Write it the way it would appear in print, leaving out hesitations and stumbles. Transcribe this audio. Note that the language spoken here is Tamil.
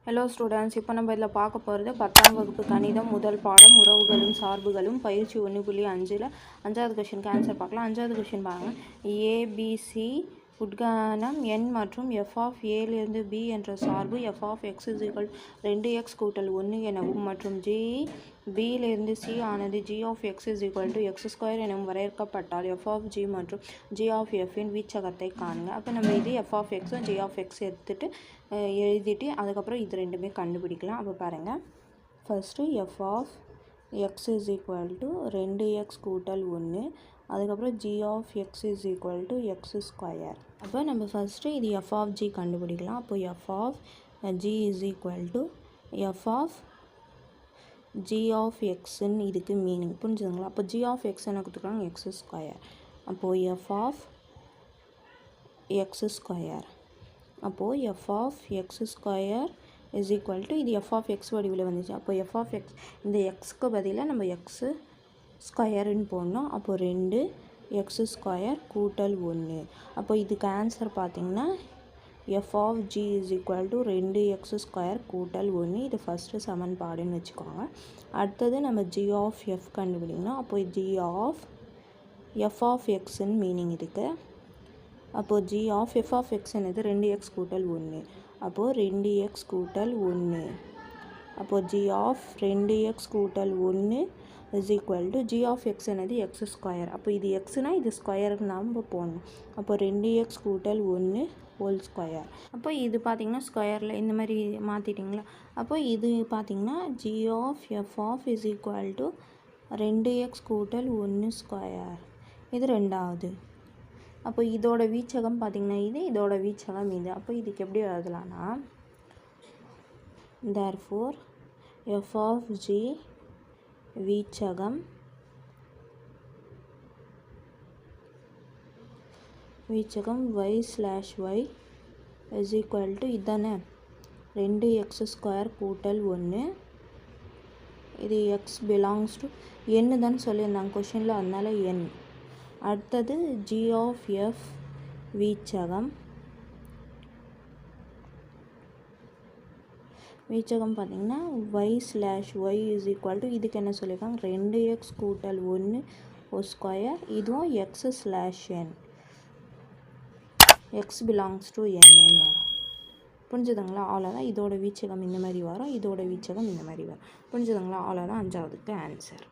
ஹலோ ஸ்டூடெண்ட்ஸ், இப்போ நம்ம இதில் பார்க்க போகிறது 10ஆம் வகுப்பு கணிதம் முதல் பாடம் உறவுகளும் சார்புகளும் பயிற்சி 1.5ல் 5வது கொஷினுக்கு ஆன்சர் பார்க்கலாம். 5வது கொஷின் பாருங்கள். ஏபிசி உட்கணம் n மற்றும் f ஆஃப் ஏலிருந்து b என்ற சார்பு f ஆஃப் x = 2x கூட்டல் 1 எனவும் மற்றும் g பியிலிருந்து c ஆனது g ஆஃப் x = x² எனவும் வரையறுக்கப்பட்டால் f ஆஃப் g மற்றும் g ஆஃப் fஇன் வீச்சகத்தை காணுங்க. அப்போ நம்ம இது f ஆஃப் xும் g ஆஃப் x எடுத்துகிட்டு எழுதிட்டு அதுக்கப்புறம் இது ரெண்டுமே கண்டுபிடிக்கலாம். அப்போ பாருங்கள், first f of x = 2x கூட்டல் 1, அதுக்கப்புறம் g ஆஃப் x = x². அப்போ நம்ம ஃபஸ்ட்டு இது f ஆஃப் g கண்டுபிடிக்கலாம். அப்போ f of g = f of g of xன்னு இதுக்கு மீனிங் புரிஞ்சுதுங்களா? அப்போ g ஆஃப் x என்ன கொடுத்துருக்காங்க, x². அப்போது f ஆஃப் x². அப்போது f ஆஃப் x² இது f ஆஃப் x வடிவில் வந்துச்சு. அப்போ f ஆஃப் x இந்த xக்கு பதிலாக நம்ம x² போடணும். அப்போது 2x² கூட்டல் 1. அப்போ இதுக்கு ஆன்சர் பார்த்திங்கன்னா f ஆஃப் g = 2x² கூட்டல் 1. இது ஃபஸ்ட்டு சமன்பாடுன்னு வச்சுக்கோங்க. அடுத்தது நம்ம g ஆஃப் f கண்டுபிடிக்கணும். அப்போ g ஆஃப் f ஆஃப் xன்னு மீனிங் இருக்குது. அப்போது g of f of x என்னது 2x கூட்டல் 1. அப்போது 2x கூட்டல் 1. அப்போது g ஆஃப் 2x கூட்டல் 1 = g ஆஃப் x என்னது x². அப்போ இது xனா இது ஸ்கொயருக்கு நம்ம போடணும். அப்போ 2x கூட்டல் 1 ஹோல் ஸ்கொயர். அப்போ இது பார்த்திங்கன்னா ஸ்கொயரில் இந்த மாதிரி மாற்றிட்டிங்களா? அப்போ இது பார்த்திங்கன்னா g of f of = 2x கூட்டல் 1². இது ரெண்டாவது. அப்போ இதோட வீச்சகம் பார்த்திங்கன்னா இதோட வீச்சகம் இது. அப்போ இதுக்கு எப்படி எழுதலான்னா, therefore f ஆஃப் g வீச்சகம் y/y இதானே 2x² கூட்டல் 1. இது x belongs to n தான் சொல்லியிருந்தாங்க கொஷினில், அதனால n. அடுத்தது g ஆஃப் f வீச்சகம் பார்த்திங்கன்னா y/y இதுக்கு என்ன சொல்லியிருக்காங்க, 2x கூட்டல் 1² இதுவும் x/n x belongs to n வரும். புரிஞ்சுதுங்களா? அவ்வளோதான். இதோட வீச்சகம் இந்த மாதிரி வரும், இதோட வீச்சகம் இந்த மாதிரி வரும். புரிஞ்சுதுங்களா? அவ்வளோதான் 5வதுக்கு ஆன்சர்.